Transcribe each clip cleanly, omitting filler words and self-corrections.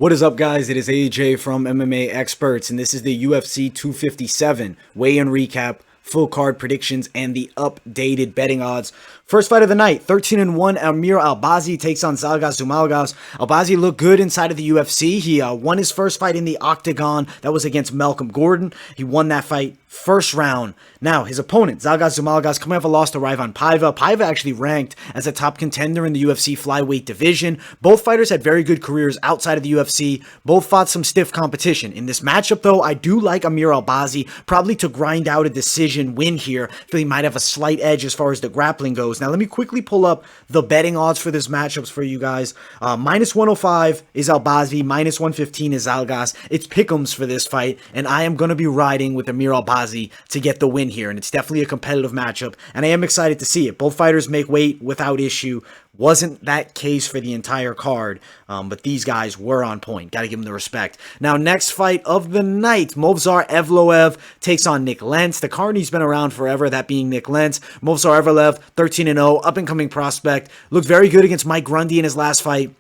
What is up, guys? It is AJ from MMA Experts, and this is the UFC 257 weigh-in recap, full card predictions, and the updated betting odds. First fight of the night, 13-1, Amir AlBazi takes on Zhalgas Zhalgas. AlBazi looked good inside of the UFC. He won his first fight in the Octagon. That was against Malcolm Gordon. He won that fight first round. Now, his opponent, Zhalgas Zhalgas, coming off a loss to Raivan Paiva. Paiva actually ranked as a top contender in the UFC flyweight division. Both fighters had very good careers outside of the UFC. Both fought some stiff competition. In this matchup, though, I do like Amir AlBazi, probably to grind out a decision win here. I feel he might have a slight edge as far as the grappling goes. Now, let me quickly pull up the betting odds for this matchups for you guys. Minus 105 is AlBazi, minus 115 is Zhalgas. It's pick'ems for this fight, and I am going to be riding with Amir AlBazi to get the win here, and it's definitely a competitive matchup, and I am excited to see it. Both fighters make weight without issue. Wasn't that case for the entire card, but these guys were on point. Got to give them the respect. Now, next fight of the night, Movsar Evloev takes on Nick Lentz. The Carney's been around forever, that being Nick Lentz. Movsar Evloev, 13-0, up-and-coming prospect. Looked very good against Mike Grundy in his last fight.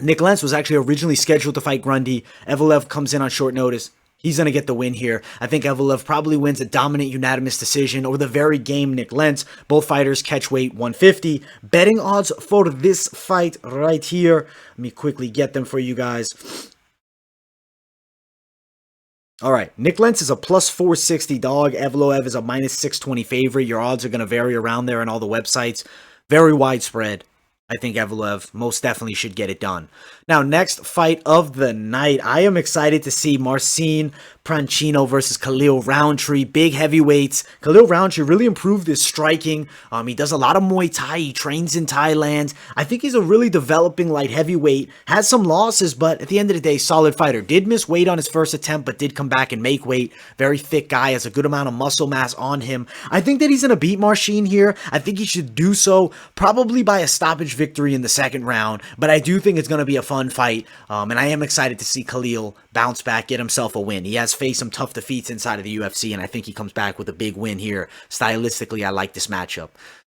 Nick Lentz was actually originally scheduled to fight Grundy. Evloev comes in on short notice. He's going to get the win here. I think Evloev probably wins a dominant unanimous decision over the very game Nick Lentz. Both fighters catch weight 150. Betting odds for this fight right here. Let me quickly get them for you guys. All right, Nick Lentz is a plus 460 dog. Evloev is a minus 620 favorite. Your odds are going to vary around there on all the websites. Very widespread. I think Evloev most definitely should get it done. Now, next fight of the night. I am excited to see Marcin Prancino versus Khalil Rountree. Big heavyweights. Khalil Rountree really improved his striking. He does a lot of Muay Thai. He trains in Thailand. I think he's a really developing light heavyweight. Has some losses, but at the end of the day, solid fighter. Did miss weight on his first attempt, but did come back and make weight. Very thick guy. Has a good amount of muscle mass on him. I think that he's going to beat Marcin here. I think he should do so probably by a stoppage victory in the second round, but I do think it's going to be a fun fight, and I am excited to see Khalil bounce back, get himself a win. He has faced some tough defeats inside of the UFC, and I think he comes back with a big win here. Stylistically, I like this matchup.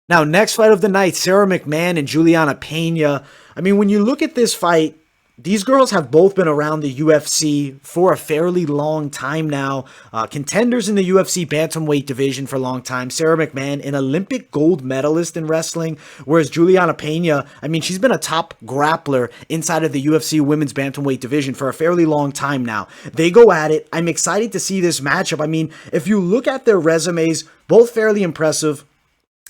Now, next fight of the night, Sara McMann and Juliana Pena. I mean, when you look at this fight, these girls have both been around the UFC for a fairly long time now. Contenders in the UFC bantamweight division for a long time. Sara McMann, an Olympic gold medalist in wrestling, whereas Juliana Pena, I mean, she's been a top grappler inside of the UFC women's bantamweight division for a fairly long time now. They go at it. I'm excited to see this matchup. I mean, if you look at their resumes, both fairly impressive.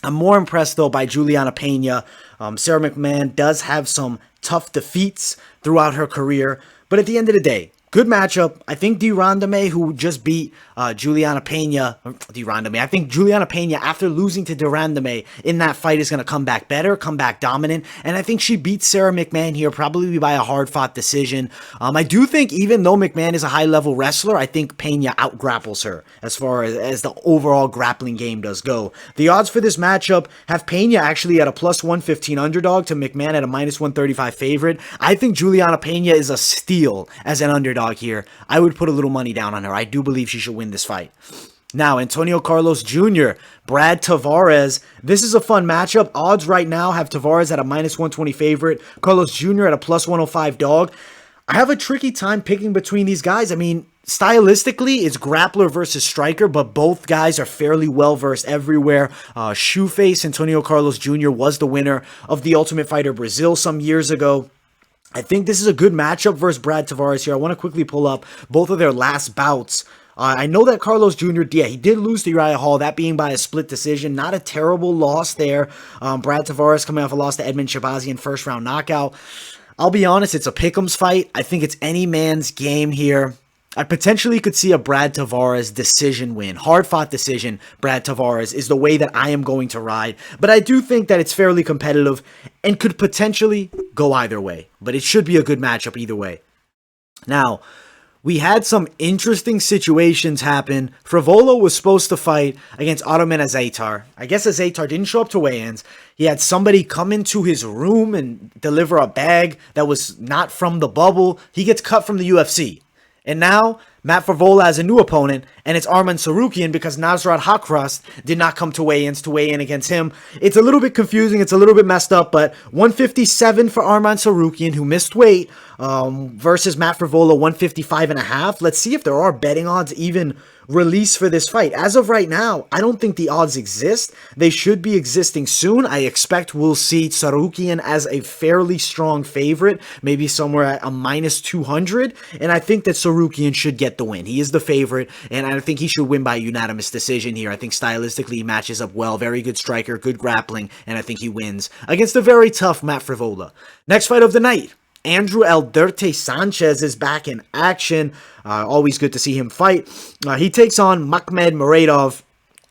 I'm more impressed, though, by Juliana Pena. Sara McMann does have some tough defeats throughout her career, but at the end of the day, good matchup. I think De Randamie, who just beat Juliana Pena, I think Juliana Pena, after losing to De Randamie in that fight, is going to come back better, come back dominant, and I think she beats Sara McMann here, probably by a hard-fought decision. I do think, even though McMann is a high-level wrestler, I think Pena out-grapples her as far as the overall grappling game does go. The odds for this matchup have Pena actually at a plus 115 underdog to McMann at a minus 135 favorite. I think Juliana Pena is a steal as an underdog here. I would put a little money down on her. I do believe she should win this fight. Now, Antonio Carlos Jr., Brad Tavares. This is a fun matchup. Odds right now have Tavares at a minus 120 favorite, Carlos Jr. at a plus 105 dog. I have a tricky time picking between these guys. I mean, stylistically, it's grappler versus striker, but both guys are fairly well-versed everywhere. Shoeface Antonio Carlos Jr. was the winner of the Ultimate Fighter Brazil some years ago. I think this is a good matchup versus Brad Tavares here. I want to quickly pull up both of their last bouts. I know that Carlos Jr., he did lose to Uriah Hall, that being by a split decision. Not a terrible loss there. Brad Tavares coming off a loss to Edmund Shabazi in first-round knockout. I'll be honest, it's a pick'ems fight. I think it's any man's game here. I potentially could see a Brad Tavares decision win. Hard-fought decision, Brad Tavares, is the way that I am going to ride. But I do think that it's fairly competitive and could potentially go either way. But it should be a good matchup either way. Now, we had some interesting situations happen. Frevola was supposed to fight against Armen Azaitar. I guess Azaitar didn't show up to weigh-ins. He had somebody come into his room and deliver a bag that was not from the bubble. He gets cut from the UFC. And now, Matt Frevola has a new opponent, and it's Arman Sarukian because Nasrat Hakrast did not come to weigh in against him. It's a little bit confusing, it's a little bit messed up, but 157 for Arman Sarukian, who missed weight. versus Matt Frevola, 155.5. Let's see if there are betting odds even released for this fight. As of right now, I don't think the odds exist. They should be existing soon. I expect we'll see Sarukian as a fairly strong favorite, maybe somewhere at a minus 200, and I think that Sarukian should get the win. He is the favorite, and I think he should win by unanimous decision here. I think stylistically he matches up well. Very good striker, good grappling, and I think he wins against a very tough Matt Frevola. Next fight of the night. Andrew Alderte Sanchez is back in action. Always good to see him fight. He takes on Magomed Muradov.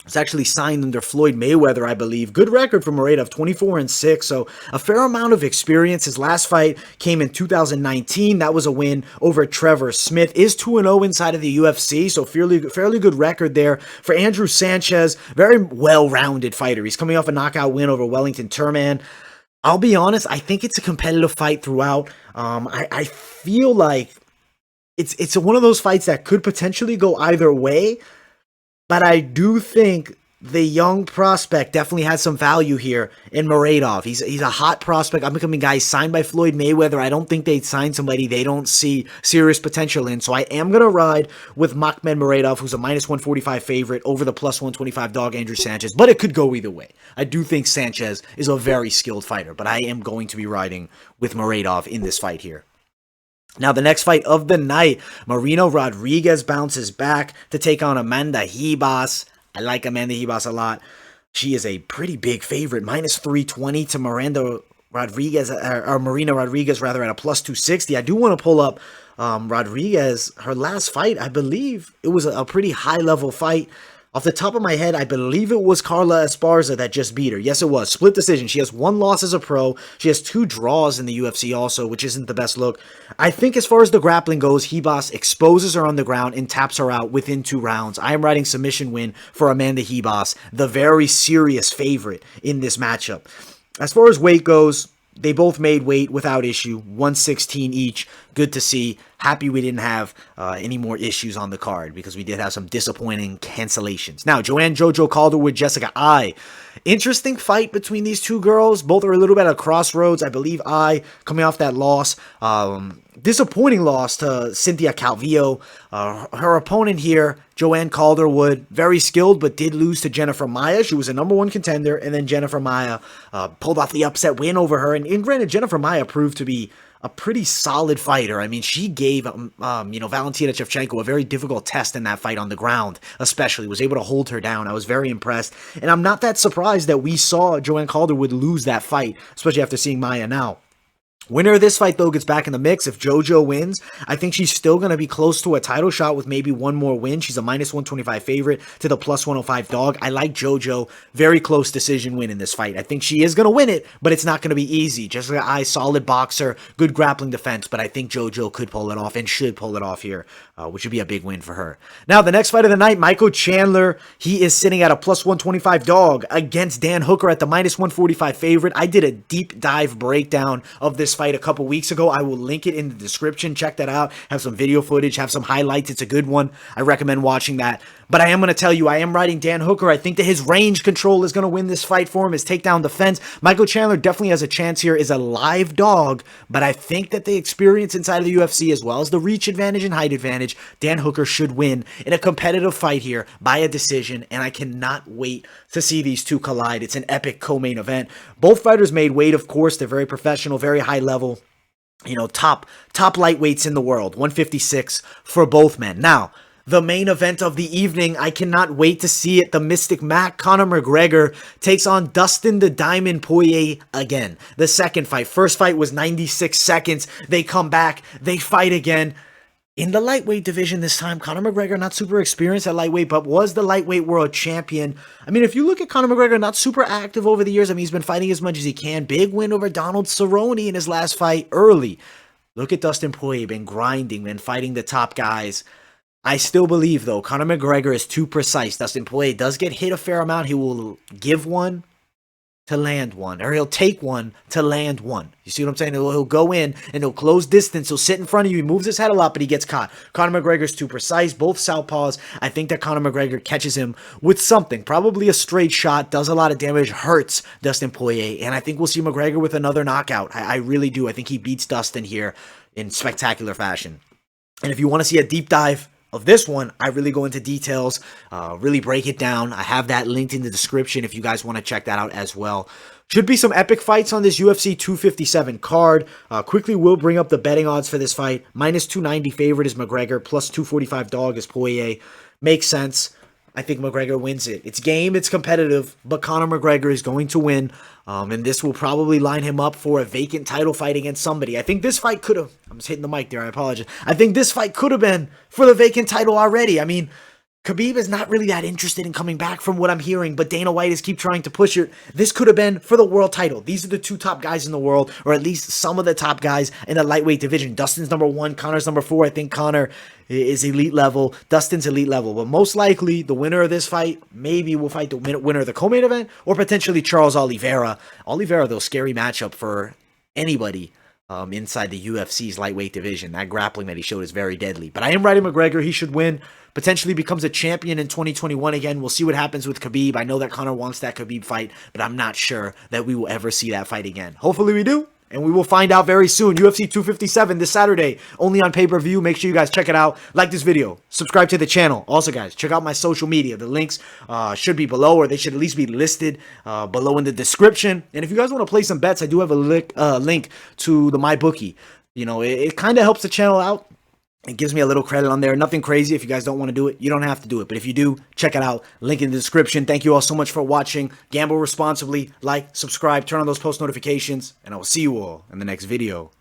It's actually signed under Floyd Mayweather, I believe. Good record for Muradov, 24-6, so a fair amount of experience. His last fight came in 2019. That was a win over Trevor Smith. Is 2-0 inside of the UFC, so fairly good record there for Andrew Sanchez. Very well-rounded fighter. He's coming off a knockout win over Wellington Turman. I'll be honest, I think it's a competitive fight throughout. I feel like it's one of those fights that could potentially go either way, but I do think the young prospect definitely has some value here in Muradov. He's a hot prospect. I'm becoming guys signed by Floyd Mayweather. I don't think they'd sign somebody they don't see serious potential in. So I am going to ride with Magomed Muradov, who's a minus 145 favorite over the plus 125 dog Andrew Sanchez. But it could go either way. I do think Sanchez is a very skilled fighter, but I am going to be riding with Muradov in this fight here. Now, the next fight of the night, Marina Rodriguez bounces back to take on Amanda Hebas. I like Amanda Hebas a lot. She is a pretty big favorite, minus 320 to Marina Rodriguez at a plus 260. I do want to pull up Rodriguez. Her last fight, I believe it was a pretty high-level fight. Off the top of my head, I believe it was Carla Esparza that just beat her. Yes, it was. Split decision. She has 1 loss as a pro. She has 2 draws in the UFC also, which isn't the best look. I think as far as the grappling goes, Hebas exposes her on the ground and taps her out within 2 rounds. I am riding submission win for Amanda Hebas, the very serious favorite in this matchup. As far as weight goes, they both made weight without issue, 116 each. Good to see. Happy we didn't have any more issues on the card because we did have some disappointing cancellations. Now, Joanne, JoJo, Calderwood, Jessica I. Interesting fight between these two girls. Both are a little bit at crossroads. I believe I, coming off that loss, disappointing loss to Cynthia Calvillo. Her opponent here, Joanne Calderwood, very skilled, but did lose to Jennifer Maia. She was a number 1 contender, and then Jennifer Maia pulled off the upset win over her. And granted, Jennifer Maia proved to be a pretty solid fighter. I mean, she gave, Valentina Shevchenko a very difficult test in that fight on the ground, especially. Was able to hold her down. I was very impressed. And I'm not that surprised that we saw Joanne Calderwood lose that fight, especially after seeing Maia now. Winner of this fight, though, gets back in the mix. If JoJo wins, I think she's still going to be close to a title shot with maybe 1 more win. She's a minus 125 favorite to the plus 105 dog. I like JoJo. Very close decision win in this fight. I think she is going to win it, but it's not going to be easy. Jessica I, solid boxer, good grappling defense, but I think JoJo could pull it off and should pull it off here, which would be a big win for her. Now, the next fight of the night, Michael Chandler. He is sitting at a plus 125 dog against Dan Hooker at the minus 145 favorite. I did a deep dive breakdown of this fight a couple weeks ago. I will link it in the description. Check that out. Have some video footage, have some highlights. It's a good one. I recommend watching that. But I am going to tell you, I am riding Dan Hooker. I think that his range control is going to win this fight for him, his takedown defense. Michael Chandler definitely has a chance here, is a live dog, but I think that the experience inside of the UFC, as well as the reach advantage and height advantage, Dan Hooker should win in a competitive fight here by a decision, and I cannot wait to see these two collide. It's an epic co-main event. Both fighters made weight, of course. They're very professional, very high level. Top lightweights in the world, 156 for both men. Now, the main event of the evening, I cannot wait to see it. The Mystic Mac, Conor McGregor, takes on Dustin the Diamond Poirier again. The second fight. First fight was 96 seconds. They come back. They fight again. In the lightweight division this time, Conor McGregor, not super experienced at lightweight, but was the lightweight world champion. I mean, if you look at Conor McGregor, not super active over the years. I mean, he's been fighting as much as he can. Big win over Donald Cerrone in his last fight early. Look at Dustin Poirier, been grinding, been fighting the top guys. I still believe, though, Conor McGregor is too precise. Dustin Poirier does get hit a fair amount. He will give one to land one, or he'll take one to land one. You see what I'm saying? He'll go in and he'll close distance. He'll sit in front of you. He moves his head a lot, but he gets caught. Conor McGregor's too precise. Both southpaws. I think that Conor McGregor catches him with something. Probably a straight shot. Does a lot of damage. Hurts Dustin Poirier. And I think we'll see McGregor with another knockout. I really do. I think he beats Dustin here. in spectacular fashion. And if you want to see a deep dive of this one, I really go into details, really break it down. I have that linked in the description if you guys want to check that out as well. Should be some epic fights on this UFC 257 card. Quickly will bring up the betting odds for this fight. Minus 290 favorite is McGregor, plus 245 dog is Poirier. Makes sense. I think McGregor wins it. It's game, it's competitive, but Conor McGregor is going to win, and this will probably line him up for a vacant title fight against somebody. I think this fight could have, I'm just hitting the mic there, I apologize. I think this fight could have been for the vacant title already. I mean, Khabib is not really that interested in coming back from what I'm hearing, but Dana White is keep trying to push it. This could have been for the world title. These are the two top guys in the world, or at least some of the top guys in the lightweight division. Dustin's number 1, Conor's number 4. I think Conor is elite level. Dustin's elite level. But most likely, the winner of this fight maybe will fight the winner of the co-main event, or potentially Charles Oliveira. Oliveira, though, scary matchup for anybody inside the UFC's lightweight division. That grappling that he showed is very deadly. But I am riding McGregor. He should win. Potentially becomes a champion in 2021 again. We'll see what happens with Khabib. I know that Conor wants that Khabib fight, but I'm not sure that we will ever see that fight again. Hopefully we do, and we will find out very soon. UFC 257 this Saturday, only on pay-per-view. Make sure you guys check it out. Like this video. Subscribe to the channel. Also, guys, check out my social media. The links should be below, or they should at least be listed below in the description. And if you guys want to play some bets, I do have a link to the MyBookie. You know, it kind of helps the channel out. It gives me a little credit on there. Nothing crazy. If you guys don't want to do it, you don't have to do it. But if you do, check it out. Link in the description. Thank you all so much for watching. Gamble responsibly. Like, subscribe, turn on those post notifications. And I will see you all in the next video.